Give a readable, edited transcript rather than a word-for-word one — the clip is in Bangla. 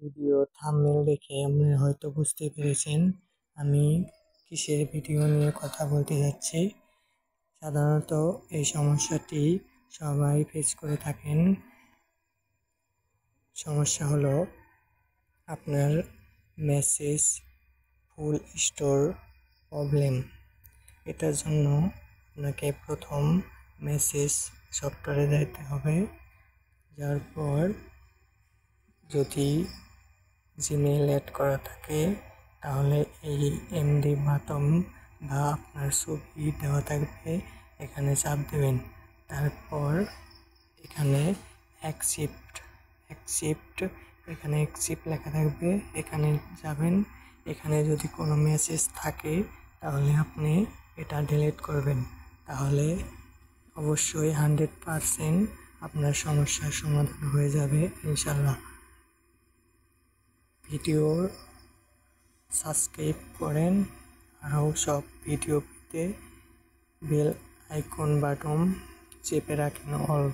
ভিডিও থাম্বনেল দেখে আপনারা হয়তো বুঝতে পেরেছেন আমি কিসের ভিডিও নিয়ে কথা বলতে যাচ্ছি। সাধারণত এই সমস্যাটি সবাই ফেস করে থাকেন। সমস্যা হলো আপনার মেসেজ ফুল স্টোর প্রবলেম। এটার জন্য আপনাকে প্রথম মেসেজ সফটওয়্যারে যেতে হবে। যার পর যদি জিমেইল অ্যাড করা থাকে তাহলে এই এমডি বাটন বা আপনার ছবি দেওয়া থাকবে, এখানে চাপ দেবেন। তারপর এখানে অ্যাকসেপ্ট এখানে অ্যাকসেপ্ট লেখা থাকবে, এখানে যাবেন। এখানে যদি কোনো মেসেজ থাকে তাহলে আপনি এটা ডিলিট করবেন, তাহলে অবশ্যই 100% আপনার সমস্যার সমাধান হয়ে যাবে ইনশাল্লাহ। ভিডিও সাবস্ক্রাইব করেন, আরও সব ভিডিও পেতে বেল আইকন বাটন চেপে রাখেন অল।